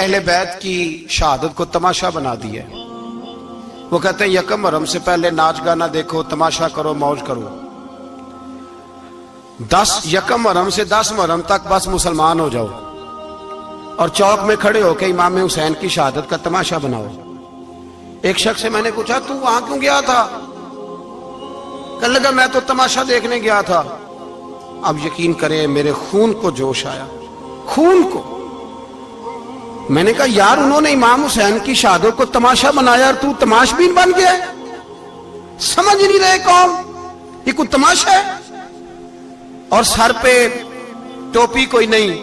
اہل بیت کی شہادت کو تماشا بنا دیا ہے۔ وہ کہتے ہیں یکم محرم سے پہلے ناچ گانا دیکھو، تماشا کرو، موج کرو۔ 10 یکم محرم سے 10 محرم تک بس مسلمان ہو جاؤ اور چوک میں کھڑے ہو کے امام حسین کی شہادت کا تماشا بناؤ۔ ایک شخص سے میں نے پوچھا تو وہاں کیوں گیا تھا؟ کہنے لگا میں تو تماشا دیکھنے گیا تھا۔ اب یقین کریں میرے خون کو جوش آیا، خون کو۔ میں نے کہا یار انہوں نے امام حسین کی شہادت کو تماشا بنایا اور تو تماش بین بن گیا، سمجھ نہیں رہے قوم یہ کوئی تماشا ہے؟ اور سر پہ ٹوپی کوئی نہیں،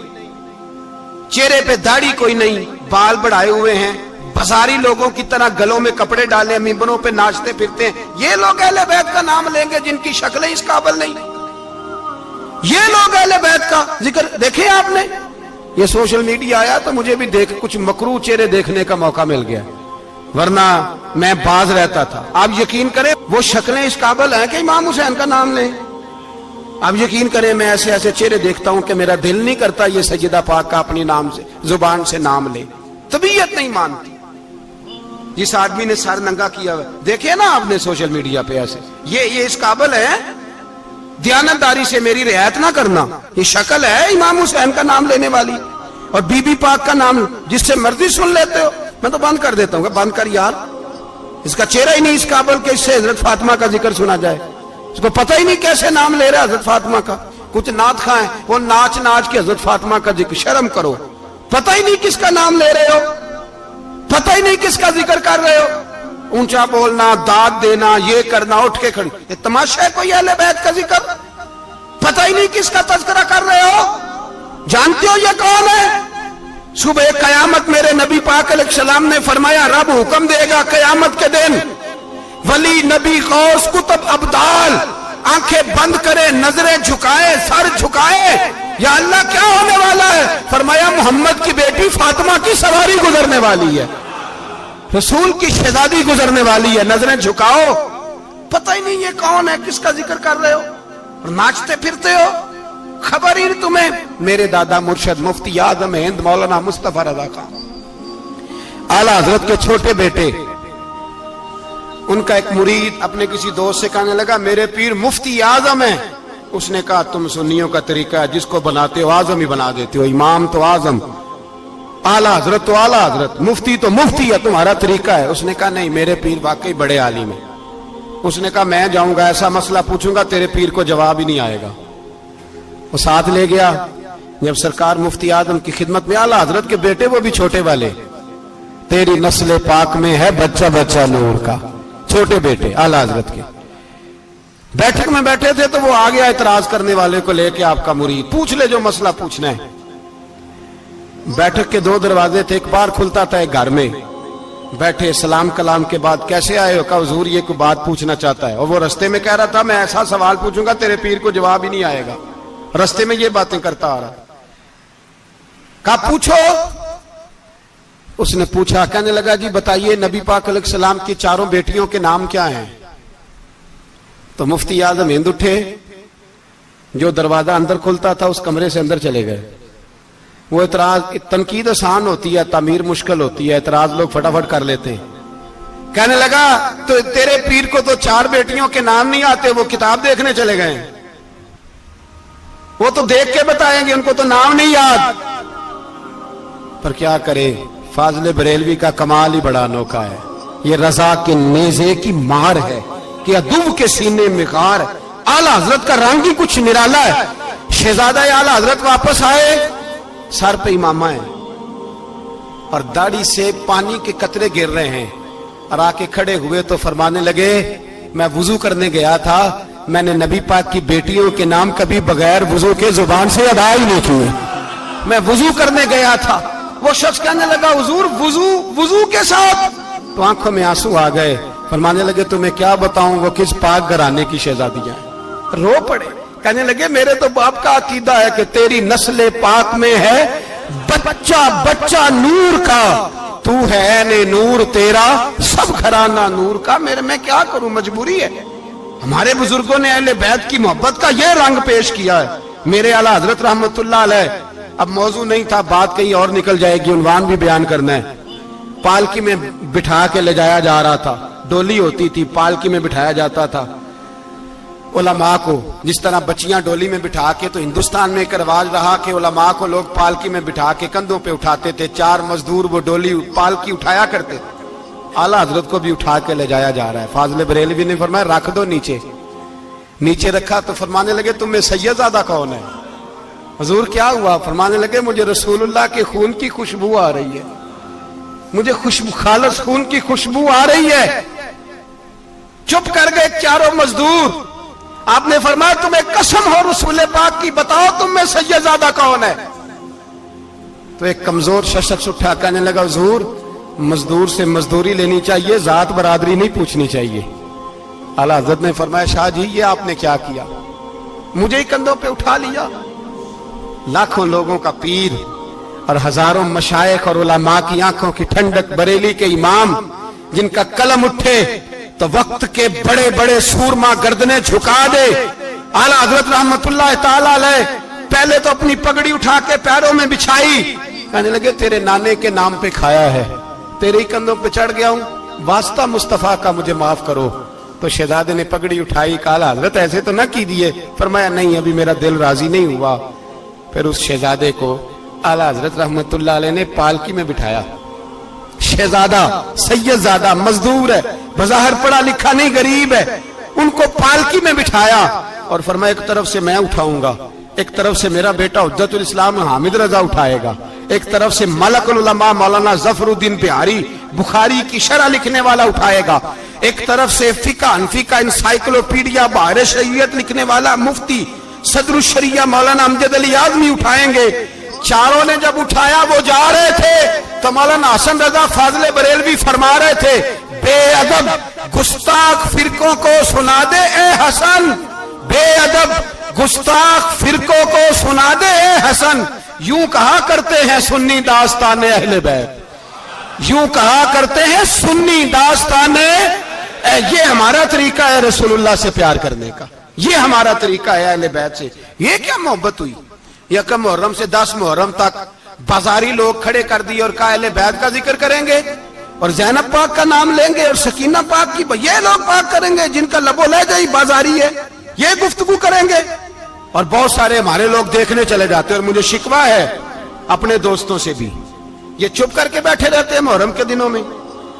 چہرے پہ داڑھی کوئی نہیں، بال بڑھائے ہوئے ہیں، بازاری لوگوں کی طرح گلوں میں کپڑے ڈالے، ممبروں پہ ناچتے پھرتے ہیں۔ یہ لوگ اہل بیت کا نام لیں گے جن کی شکلیں اس قابل نہیں؟ یہ لوگ اہل بیت کا ذکر دیکھیں آپ نے؟ یہ سوشل میڈیا آیا تو مجھے بھی کچھ مکروہ چہرے دیکھنے کا موقع مل گیا، ورنہ میں باز رہتا تھا۔ آپ یقین کریں وہ شکلیں اس قابل ہیں کہ امام حسین کا نام لیں؟ آپ یقین کریں میں ایسے ایسے چہرے دیکھتا ہوں کہ میرا دل نہیں کرتا یہ سیدہ پاک کا اپنی نام سے زبان سے نام لے، طبیعت نہیں مانتی۔ جس آدمی نے سر ننگا کیا ہوا دیکھے نا آپ نے سوشل میڈیا پہ، ایسے یہ اس قابل ہے دیانتداری سے میری رعایت نہ کرنا؟ یہ شکل ہے امام حسین کا نام لینے والی؟ اور بی بی پاک کا نام جس سے مرضی سن لیتے ہو؟ میں تو بند کر دیتا ہوں کہ بند کر یار، اس کا چہرہ ہی نہیں اس قابل کہ اس سے حضرت فاطمہ کا ذکر سنا جائے۔ اس کو پتہ ہی نہیں کیسے نام لے رہا حضرت فاطمہ کا۔ کچھ نعت خواہیں وہ ناچ ناچ کے حضرت فاطمہ کا ذکر، شرم کرو۔ پتہ ہی نہیں کس کا نام لے رہے ہو، پتہ ہی نہیں کس کا ذکر کر رہے ہو۔ اونچا بولنا، داد دینا، یہ کرنا، اٹھ کے کھڑی، یہ تماشا ہے کوئی اہل بیت کا ذکر؟ پتہ ہی نہیں کس کا تذکرہ کر رہے ہو؟ جانتے ہو یہ کون ہے؟ صبح قیامت میرے نبی پاک علیہ السلام نے فرمایا رب حکم دے گا قیامت کے دن، ولی، نبی، غوث، کتب، ابدال آنکھیں بند کرے، نظریں جھکائے، سر جھکائے، یا اللہ کیا ہونے والا ہے؟ فرمایا محمد کی بیٹی فاطمہ کی سواری گزرنے والی ہے، رسول کی شہزادی گزرنے والی ہے، نظریں جھکاؤ۔ پتہ ہی نہیں یہ کون ہے، کس کا ذکر کر رہے ہو اور ناچتے پھرتے ہو، خبر ہی نہیں تمہیں۔ میرے دادا مرشد مفتی اعظم ہند مولانا مصطفیٰ رضا خان اعلیٰ حضرت کے چھوٹے بیٹے، ان کا ایک مرید اپنے کسی دوست سے کہنے لگا میرے پیر مفتی اعظم ہیں۔ اس نے کہا تم سنیوں کا طریقہ ہے جس کو بناتے ہو اعظم ہی بنا دیتے ہو، امام تو اعظم، اعلیٰ حضرت تو اعلیٰ حضرت، مفتی تو مفتی ہے، تمہارا طریقہ ہے۔ اس نے کہا نہیں میرے پیر واقعی بڑے عالم ہیں۔ اس نے کہا میں جاؤں گا ایسا مسئلہ پوچھوں گا تیرے پیر کو جواب ہی نہیں آئے گا۔ وہ ساتھ لے گیا، جب سرکار مفتی اعظم کی خدمت میں، اعلیٰ حضرت کے بیٹے وہ بھی چھوٹے والے، تیری نسل پاک میں ہے بچہ بچہ نور کا، چھوٹے بیٹے اعلیٰ حضرت کے بیٹھک میں بیٹھے تھے تو وہ آ گیا اعتراض کرنے والے کو لے کے، آپ کا مرید پوچھ لے جو مسئلہ پوچھنا ہے۔ بیٹھک کے 2 دروازے تھے، ایک بار کھلتا تھا ایک گھر میں، بیٹھے سلام کلام کے بعد کیسے آئے ہو؟ کہا حضور یہ کوئی بات پوچھنا چاہتا ہے، اور وہ رستے میں کہہ رہا تھا میں ایسا سوال پوچھوں گا تیرے پیر کو جواب ہی نہیں آئے گا، رستے میں یہ باتیں کرتا آ رہا۔ کہا پوچھو۔ اس نے پوچھا، کہنے لگا جی بتائیے نبی پاک علیہ السلام کی 4 بیٹیوں کے نام کیا ہیں؟ تو مفتی اعظم ہند اٹھے، جو دروازہ اندر کھلتا تھا اس کمرے سے اندر چلے گئے۔ وہ اعتراض، تنقید آسان ہوتی ہے، تعمیر مشکل ہوتی ہے، اعتراض لوگ فٹافٹ کر لیتے ہیں۔ کہنے لگا تو تیرے پیر کو تو 4 بیٹیوں کے نام نہیں آتے، وہ کتاب دیکھنے چلے گئے، وہ تو دیکھ کے بتائیں گے، ان کو تو نام نہیں یاد۔ پر کیا کرے، فاضل بریلوی کا کمال ہی بڑا انوکھا ہے، یہ رضا کے نیزے کی مار ہے کہ عدو کے سینے میں غار۔ اعلیٰ حضرت کا رنگ ہی کچھ نرالا ہے۔ شہزادہ اعلیٰ حضرت واپس آئے، سر پہ امامہ ہے اور داڑھی سے پانی کے قطرے گر رہے ہیں، اور آ کے کھڑے ہوئے تو فرمانے لگے میں وضو کرنے گیا تھا، میں نے نبی پاک کی بیٹیوں کے نام کبھی بغیر وضو کے زبان سے ادا ہی نہیں کیے، میں وضو کرنے گیا تھا۔ وہ شخص کہنے لگا حضور وضو کے ساتھ؟ تو آنکھوں میں آنسو آ گئے، فرمانے لگے تمہیں کیا بتاؤں وہ کس پاک گھرانے کی شہزادیاں ہیں۔ رو پڑے، کہنے لگے میرے تو باپ کا عقیدہ ہے کہ تیری نسل پاک میں ہے بچہ بچہ نور کا، تو ہے عین نور تیرا سب گھرانہ نور کا۔ میرے میں کیا کروں، مجبوری ہے۔ ہمارے بزرگوں نے اہل بیت کی محبت کا یہ رنگ پیش کیا ہے۔ میرے اعلیٰ حضرت رحمت اللہ علیہ اب موضوع نہیں تھا، بات کہیں اور نکل جائے گی، عنوان بھی بیان کرنا ہے۔ پالکی میں بٹھا کے لے جایا جا رہا تھا، ڈولی ہوتی تھی، پالکی میں بٹھایا جاتا تھا علماء کو، جس طرح بچیاں ڈولی میں بٹھا کے، تو ہندوستان میں ایک رواج رہا کہ علماء کو لوگ پالکی میں بٹھا کے کندھوں پہ اٹھاتے تھے، 4 مزدور وہ ڈولی پالکی اٹھایا کرتے تھے۔ اعلیٰ حضرت کو بھی اٹھا کے لے جایا جا رہا ہے۔ فاضل بریلوی نے فرمایا رکھ دو نیچے، نیچے رکھا تو فرمانے لگے تم میں سید زادہ کون ہے؟ حضور کیا ہوا؟ فرمانے لگے مجھے رسول اللہ کے خون کی خوشبو آ رہی ہے، مجھے خالص خون کی خوشبو آ رہی ہے۔ چپ کر گئے چاروں مزدور۔ آپ نے فرمایا تمہیں قسم ہو رسول پاک کی، بتاؤ تم میں سید زادہ کون ہے؟ تو ایک کمزور شخص اٹھا کہنے لگا حضور مزدور سے مزدوری لینی چاہیے، ذات برادری نہیں پوچھنی چاہیے۔ اعلیٰ حضرت نے فرمایا شاہ جی یہ آپ نے کیا کیا؟ مجھے ہی کندھوں پہ اٹھا لیا۔ لاکھوں لوگوں کا پیر اور ہزاروں مشائخ اور علماء کی آنکھوں کی ٹھنڈک، بریلی کے امام جن کا قلم اٹھے تو وقت کے بڑے بڑے سورما گردنیں جھکا دے۔ اعلیٰ حضرت رحمت اللہ تعالی علیہ پہلے تو اپنی پگڑی اٹھا کے پیروں میں بچھائی، کہنے لگے تیرے نانے کے نام پہ کھایا ہے، تیرے ہی کندھوں پہ چڑھ گیا ہوں، واسطہ مصطفیٰ کا مجھے معاف کرو۔ تو شہزادے نے پگڑی اٹھائی، کہا اعلیٰ حضرت ایسے تو نہ کیجیے۔ فرمایا نہیں ابھی میرا دل راضی نہیں ہوا۔ پھر اس شہزادے کو اعلیٰ حضرت رحمت اللہ علیہ نے پالکی میں بٹھایا۔ شہزادہ سید زادہ مزدور ہے، بظاہر پڑھا لکھا نہیں، غریب ہے، ان کو پالکی میں بٹھایا اور فرمایا ایک طرف سے میں اٹھاؤں گا، ایک طرف سے میرا بیٹا حجت الاسلام حامد رضا اٹھائے گا، ایک طرف سے ملک العلماء مولانا ظفر الدین بہاری بخاری کی شرح لکھنے والا اٹھائے گا، ایک طرف سے فقہ حنفی کا انسائکلوپیڈیا بحر شریعت لکھنے والا مفتی صدر الشریعہ مولانا امجد علی اعظمی اٹھائیں گے۔ چاروں نے جب اٹھایا وہ جا رہے تھے تو مولانا حسن رضا فاضل بریلوی فرما رہے تھے بے ادب گستاخ فرقوں کو سنا دے اے حسن، بے ادب گستاخ فرقوں کو سنا دے اے حسن، یوں کہا کرتے ہیں سنی داستان اہل بیت، یوں کہا کرتے ہیں سنی داستان، یہ ہمارا طریقہ ہے رسول اللہ سے پیار کرنے کا، یہ ہمارا طریقہ ہے اہل بیت سے۔ یہ کیا محبت ہوئی؟ یکم محرم سے 10 محرم تک بازاری لوگ کھڑے کر دیے اور کہا اہل بیت کا ذکر کریں گے اور زینب پاک کا نام لیں گے اور سکینہ پاک کی، یہ لوگ پاک کریں گے جن کا لب و لہجہ ہی بازاری ہے، یہ گفتگو کریں گے۔ اور بہت سارے ہمارے لوگ دیکھنے چلے جاتے ہیں، اور مجھے شکوہ ہے اپنے دوستوں سے بھی، یہ چپ کر کے بیٹھے رہتے ہیں محرم کے دنوں میں،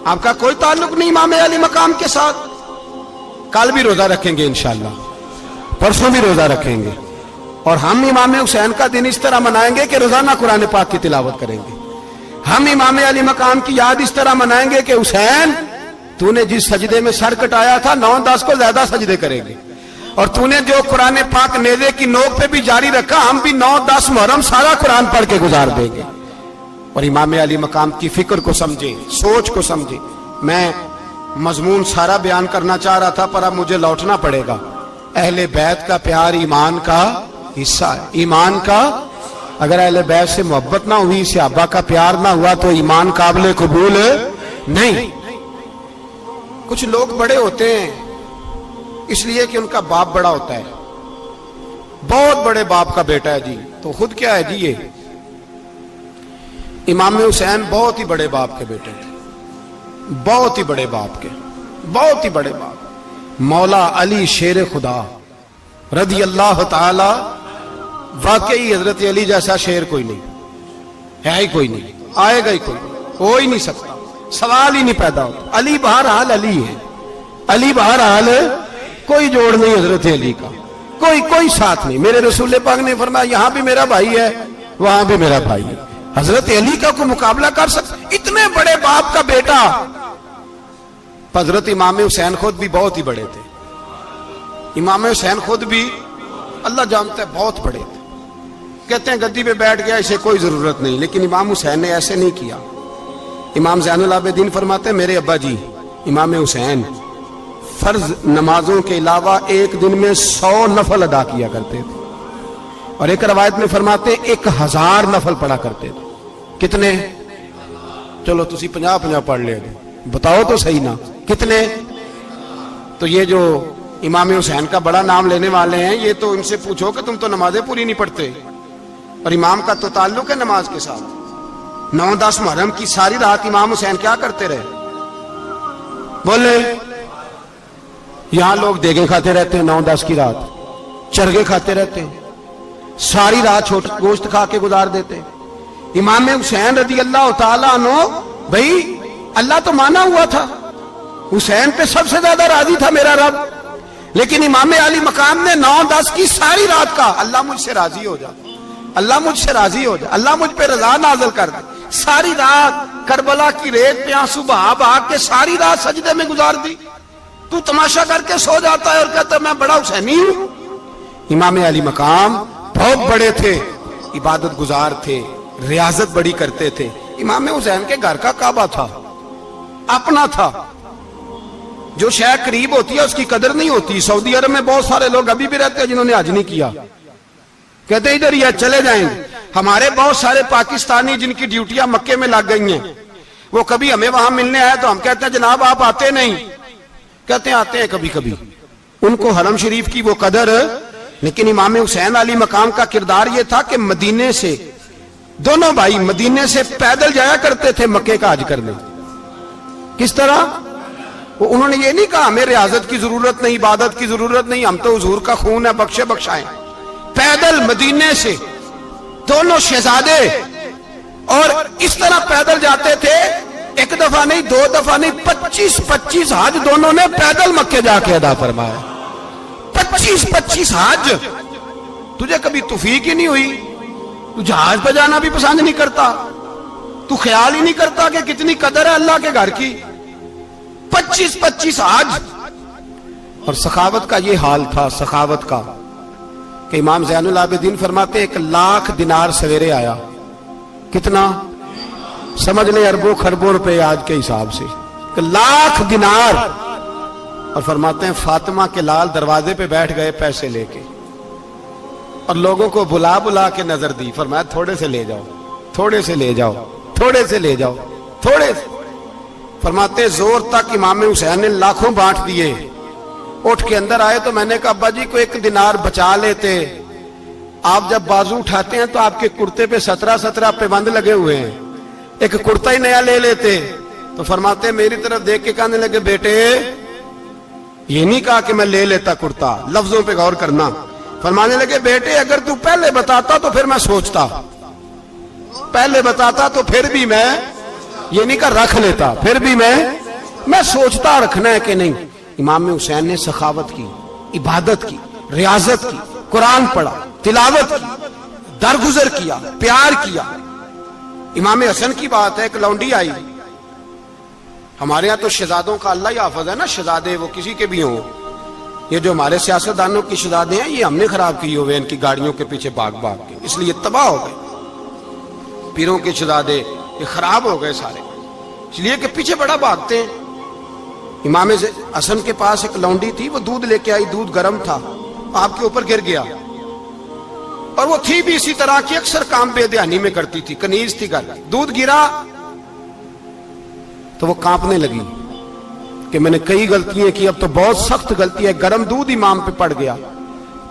آپ کا کوئی تعلق نہیں امام علی مقام کے ساتھ۔ کل بھی روزہ رکھیں گے انشاءاللہ، پرسوں بھی روزہ رکھیں گے، اور ہم امام حسین کا دن اس طرح منائیں گے کہ روزانہ قرآن پاک کی تلاوت کریں گے۔ ہم امام علی مقام کی یاد اس طرح منائیں گے کہ حسین تو نے جس سجدے میں سر کٹایا تھا 9-10 کو زیادہ سجدے کریں گے، اور تو نے جو قرآن پاک نیزے کی نوک پہ بھی جاری رکھا، ہم بھی 9-10 محرم سارا قرآن پڑھ کے گزار دیں گے۔ اور امام علی مقام کی فکر کو سمجھے، سوچ کو سمجھے۔ میں مضمون سارا بیان کرنا چاہ رہا تھا پر اب مجھے لوٹنا پڑے گا۔ اہل بیت کا پیار ایمان کا حصہ ہے، ایمان کا، اگر اہل بیت سے محبت نہ ہوئی، صحابہ کا پیار نہ ہوا تو ایمان قابل قبول نہیں۔ کچھ لوگ بڑے ہوتے ہیں اس لیے کہ ان کا باپ بڑا ہوتا ہے، بہت بڑے باپ کا بیٹا ہے جی، تو خود کیا ہے جی، یہ امام حسین بہت ہی بڑے باپ کے بیٹے تھے، بہت ہی بڑے باپ کے، بہت ہی بڑے باپ، مولا علی شیر خدا رضی اللہ تعالی، واقعی حضرت علی جیسا شیر کوئی نہیں ہے، ہی کوئی نہیں، آئے گا ہی کوئی نہیں، ہو ہی نہیں سکتا، سوال ہی نہیں پیدا ہوتا۔ علی بہرحال علی ہے، علی بہرحال کوئی جوڑ نہیں حضرت علی کا، کوئی ساتھ نہیں۔ میرے رسول پاک نے فرمایا یہاں بھی میرا بھائی ہے وہاں بھی میرا بھائی ہے، حضرت علی کا کوئی مقابلہ کر سکتا؟ اتنے بڑے باپ کا بیٹا۔ حضرت امام حسین خود بھی بہت ہی بڑے تھے، امام حسین خود بھی اللہ جانتا ہے بہت بڑے تھے۔ کہتے ہیں گدی پہ بیٹھ گیا اسے کوئی ضرورت نہیں، لیکن امام حسین نے ایسے نہیں کیا۔ امام زین العابدین فرماتے ہیں میرے ابا جی امام حسین فرض نمازوں کے علاوہ ایک دن میں 100 نفل ادا کیا کرتے تھے، اور ایک روایت میں فرماتے 1000 نفل پڑھا کرتے تھے۔ کتنے؟ چلو تسی 50 پڑھ لے، بتاؤ تو صحیح نا کتنے؟ تو یہ جو امام حسین کا بڑا نام لینے والے ہیں، یہ تو ان سے پوچھو کہ تم تو نمازیں پوری نہیں پڑھتے، اور امام کا تو تعلق ہے نماز کے ساتھ. 9-10 محرم کی ساری رات امام حسین کیا کرتے رہے؟ بولے. یہاں لوگ دیگیں کھاتے رہتے ہیں 9-10 کی رات, چرگے کھاتے رہتے ہیں, ساری رات گوشت کھا کے گزار دیتے ہیں. امام حسین رضی اللہ تعالیٰ عنہ, بھائی اللہ تو مانا ہوا تھا, حسین پہ سب سے زیادہ راضی تھا میرا رب, لیکن امام علی مقام نے 9-10 کی ساری رات کا اللہ مجھ سے راضی ہو جا, اللہ مجھ سے راضی ہو جا, اللہ مجھ پہ رضا نازل کر دے. ساری رات کربلا کی ریت پہ آنسو بہا بہا کے ساری رات سجدے میں گزار دی. تو تماشا کر کے سو جاتا ہے اور کہتا ہے میں بڑا حسینی ہوں. امام علی مقام بہت بڑے تھے, عبادت گزار تھے, ریاضت بڑی کرتے تھے. امام حسین کے گھر کا کعبہ تھا, اپنا تھا. جو شے قریب ہوتی ہے اس کی قدر نہیں ہوتی. سعودی عرب میں بہت سارے لوگ ابھی بھی رہتے ہیں جنہوں نے حج نہیں کیا, کہتے ادھر ہی چلے جائیں گے. ہمارے بہت سارے پاکستانی جن کی ڈیوٹیاں مکے میں لگ گئی ہیں, وہ کبھی ہمیں وہاں ملنے آئے تو ہم کہتے ہیں جناب آپ آتے نہیں, کہتے ہیں آتے ہیں کبھی کبھی. ان کو حرم شریف کی وہ قدر. لیکن امام حسین علی مقام کا کردار یہ تھا کہ مدینے سے, دونوں بھائی مدینے سے پیدل جایا کرتے تھے مکے کا حج کرنے. کس طرح؟ انہوں نے یہ نہیں کہا ہمیں ریاضت کی ضرورت نہیں, عبادت کی ضرورت نہیں, ہم تو حضور کا خون ہے, بخشے بخشائیں. پیدل مدینے سے دونوں شہزادے, اور اس طرح پیدل جاتے تھے. ایک دفعہ نہیں, 2 دفعہ نہیں, 25 حج دونوں نے پیدل مکے جا کے ادا فرمایا. 25 حج. تجھے کبھی توفیق ہی نہیں ہوئی, تو جہاز پہ جانا بھی پسند نہیں کرتا, تو خیال ہی نہیں کرتا کہ کتنی قدر ہے اللہ کے گھر کی. 25 حج. اور سخاوت کا یہ حال تھا, سخاوت کا, کہ امام زین العابدین فرماتے 1,00,000 دینار سویرے آیا. کتنا؟ سمجھ لیں اربوں خربوں روپے آج کے حساب سے, 1,00,000 دینار. اور فرماتے ہیں فاطمہ کے لال دروازے پہ بیٹھ گئے پیسے لے کے, اور لوگوں کو بلا بلا کے نظر دی. فرمایا تھوڑے سے لے جاؤ, تھوڑے سے لے جاؤ, تھوڑے سے لے جاؤ, تھوڑے سے. فرماتے زور تک امام حسین نے لاکھوں بانٹ دیے. اٹھ کے اندر آئے تو میں نے کہا ابا جی کو 1 دینار بچا لیتے. آپ جب بازو اٹھاتے ہیں تو آپ کے کرتے پہ 17 پابند لگے ہوئے ہیں, ایک کرتا ہی نیا لے لیتے. تو فرماتے میری طرف دیکھ کے کہنے لگے بیٹے یہ نہیں کہا کہ میں لے لیتا کرتا, لفظوں پہ غور کرنا. فرمانے لگے بیٹے اگر تو پہلے بتاتا تو پھر میں سوچتا, پہلے بتاتا تو پھر بھی میں یہ نہیں کہا رکھ لیتا, پھر بھی میں سوچتا رکھنا ہے کہ نہیں. امام حسین نے سخاوت کی, عبادت کی, ریاضت کی, قرآن پڑھا, تلاوت کی, درگزر کیا, پیار کیا. امام حسن کی بات ہے, ایک لونڈی آئی. ہمارے ہاں تو شہزادوں کا اللہ ہی حافظ ہے نا, شہزادے وہ کسی کے بھی ہوں. یہ جو ہمارے سیاستدانوں کی شہزادے ہیں یہ ہم نے خراب کیے ہوئے ان کی گاڑیوں کے پیچھے بھاگ بھاگ کے, اس لیے تباہ ہو گئے. پیروں کے شہزادے یہ خراب ہو گئے سارے, اس لیے کہ پیچھے بڑا بھاگتے ہیں. امام حسن کے پاس ایک لونڈی تھی, وہ دودھ لے کے آئی, دودھ گرم تھا, آپ کے اوپر گر گیا. اور وہ تھی بھی اسی طرح کی, اکثر کام بے دھیانی میں کرتی تھی, کنیز تھی گھر. دودھ گرا تو وہ کانپنے لگی کہ میں نے کئی غلطیاں کی, اب تو بہت سخت غلطی ہے. گرم دودھ امام پہ پڑ گیا.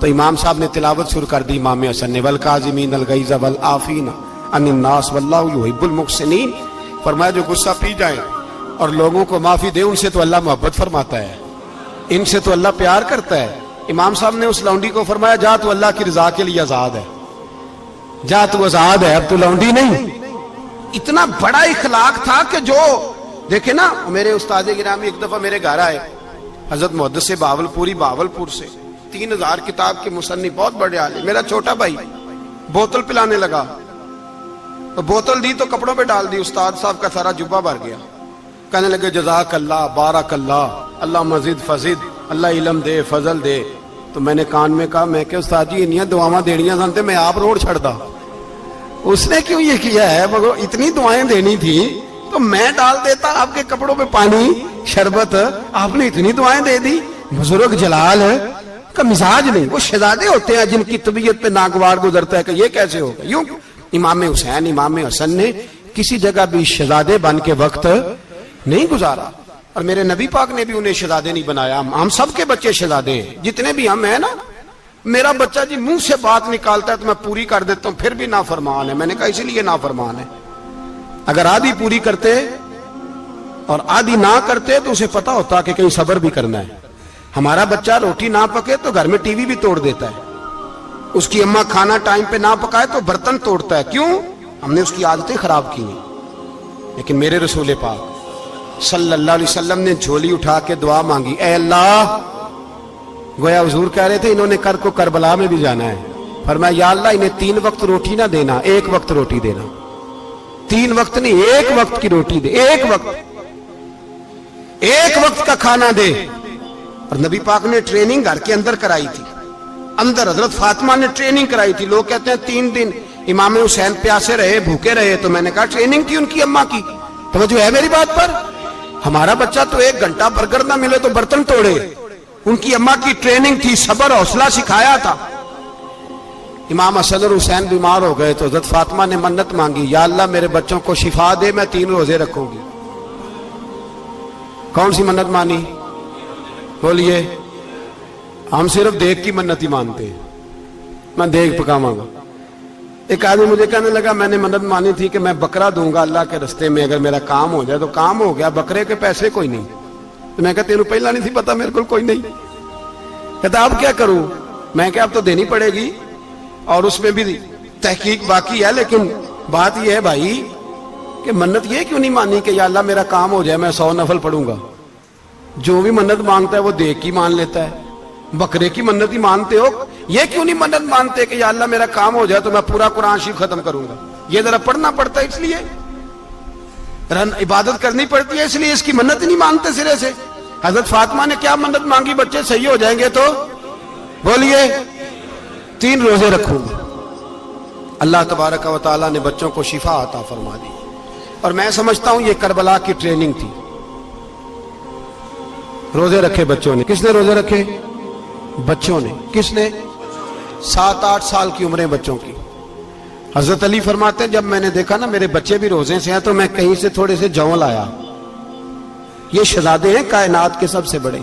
تو امام صاحب نے تلاوت شروع کر دی امام حسن نے, والکاظمین الغیظ والعافین عن الناس واللہ یحب المحسنین. فرمایا جو غصہ پی جائیں اور لوگوں کو معافی دے, ان سے تو اللہ محبت فرماتا ہے, ان سے تو اللہ پیار کرتا ہے. امام صاحب نے اس لونڈی کو فرمایا جا تو اللہ کی رضا کے لیے آزاد ہے, جا تو آزاد ہے, اب تو لونڈی نہیں. اتنا بڑا اخلاق تھا کہ جو دیکھیں نا, میرے استاد گرامی ایک دفعہ میرے گھر آئے, حضرت محدث بہاولپوری, بہاولپور سے, 3000 کتاب کے مصنف, بہت بڑے عالم. میرا چھوٹا بھائی بوتل پلانے لگا, تو بوتل دی تو کپڑوں پہ ڈال دی, استاد صاحب کا سارا جبہ بھر گیا. کہنے لگے جزاک اللہ, بارک اللہ, اللہ مزید فزید, اللہ علم دے, فضل دے. تو میں نے کان میں کہا, میں کہ استاد جی انیاں دعاواں دینیاں سنتے, میں آپ روڑ چھڑ دا. اس نے کیوں یہ کیا ہے, مگر اتنی دعائیں دینی تھی تو میں ڈال دیتا آپ کے کپڑوں پہ پانی شربت, آپ نے اتنی دعائیں دے دی. بزرگ جلال ہے کا مزاج نہیں. وہ شہزادے ہوتے ہیں جن کی طبیعت پہ ناگوار گزرتا ہے کہ یہ کیسے ہوگا. یوں امام حسین, امام حسن نے کسی جگہ بھی شہزادے بن کے وقت نہیں گزارا, اور میرے نبی پاک نے بھی انہیں شہزادے نہیں بنایا. ہم سب کے بچے شہزادے ہیں, جتنے بھی ہم ہیں نا, میرا بچہ جی منہ سے بات نکالتا ہے تو میں پوری کر دیتا ہوں، پھر بھی نافرمان ہے۔ میں نے کہا اسی لیے نافرمان ہے، اگر آدھی پوری کرتے اور آدھی نہ کرتے تو اسے پتا ہوتا کہ کہیں صبر بھی کرنا ہے۔ ہمارا بچہ روٹی نہ پکے تو گھر میں ٹی وی بھی توڑ دیتا ہے، اس کی اماں کھانا ٹائم پہ نہ پکائے تو برتن توڑتا ہے۔ کیوں؟ ہم نے اس کی عادتیں خراب کی ہیں۔ لیکن میرے رسول پاک صلی اللہ علیہ وسلم نے جھولی اٹھا کے دعا مانگی، اے اللہ، گویا حضور کہہ رہے تھے انہوں نے کو کربلا میں بھی جانا ہے، فرمایا یا اللہ انہیں 3 وقت روٹی نہ دینا، 1 وقت روٹی دینا، 3 وقت نہیں، 1 وقت کی روٹی دے، 1 وقت کا کھانا دے۔ اور نبی پاک نے ٹریننگ گھر کے اندر کرائی تھی، اندر حضرت فاطمہ نے ٹریننگ کرائی تھی۔ لوگ کہتے ہیں 3 دن امام حسین پیاسے رہے، بھوکے رہے، تو میں نے کہا ٹریننگ تھی ان کی اماں کی۔ توجہ ہے میری بات پر؟ ہمارا بچہ تو 1 گھنٹہ برگر نہ ملے تو برتن توڑے، ان کی اماں کی ٹریننگ تھی، صبر حوصلہ سکھایا تھا۔ امام حسن اور حسین بیمار ہو گئے تو حضرت فاطمہ نے منت مانگی، یا اللہ میرے بچوں کو شفا دے، میں 3 روزے رکھوں گی۔ کون سی منت مانی؟ بولیے۔ ہم صرف دیکھ کی منت ہی مانتے ہیں، میں دیکھ پکاواں گا۔ ایک آدمی مجھے کہنے لگا میں نے منت مانی تھی کہ میں بکرا دوں گا اللہ کے رستے میں، اگر میرا کام ہو جائے، تو کام ہو گیا، بکرے کے پیسے کوئی نہیں۔ تو میں کہا تینوں پہلا نہیں تھی پتا میرے کو کوئی نہیں؟ کہتا اب کیا کروں؟ میں کہا اب تو دینی پڑے گی، اور اس میں بھی تحقیق باقی ہے، لیکن بات یہ ہے بھائی کہ منت یہ کیوں نہیں مانی کہ یا اللہ میرا کام ہو جائے میں 100 نفل پڑھوں گا؟ جو بھی منت مانگتا ہے وہ دیکھ کی مان لیتا ہے، بکرے کی منت ہی مانتے ہو، یہ کیوں نہیں منت مانتے کہ یا اللہ میرا کام ہو جائے تو میں پورا قرآن شریف ختم کروں گا؟ یہ ذرا پڑھنا پڑتا ہے، اس لیے عبادت کرنی پڑتی ہے، اس لیے اس کی منت ہی نہیں مانتے سرے سے۔ حضرت فاطمہ نے کیا منت مانگی؟ بچے صحیح ہو جائیں گے تو بولیے 3 روزے رکھوں گا۔ اللہ تبارک و تعالیٰ نے بچوں کو شفا عطا فرما دی، اور میں سمجھتا ہوں یہ کربلا کی ٹریننگ تھی۔ روزے رکھے بچوں نے۔ کس نے روزے رکھے؟ بچوں نے۔ کس نے؟ 7-8 سال کی عمریں بچوں کی۔ حضرت علی فرماتے ہیں جب میں نے دیکھا نا میرے بچے بھی روزے سے ہیں تو میں کہیں سے تھوڑے سے جوں لایا، یہ شہزادے ہیں کائنات کے سب سے بڑے۔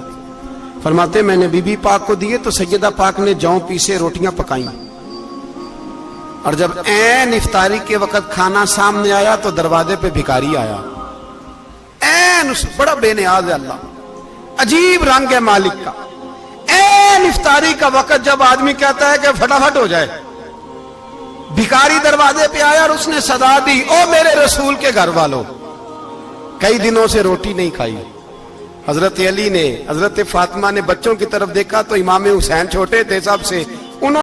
فرماتے ہیں میں نے بی بی پاک کو دیے تو سیدہ پاک نے جوں پیسے روٹیاں پکائیں، اور جب عین افطاری کے وقت کھانا سامنے آیا تو دروازے پہ بھکاری آیا، عین بڑا بے نیاز ہے اللہ، عجیب رنگ ہے مالک کا۔ عین افطاری کا وقت جب آدمی کہتا ہے کہ فٹافٹ ہو جائے، بھکاری دروازے پہ آیا اور اس نے صدا دی، او میرے رسول کے گھر والوں، کئی دنوں سے روٹی نہیں کھائی۔ حضرت علی نے، حضرت فاطمہ نے بچوں کی طرف دیکھا تو امام حسین چھوٹے تھے سب سے،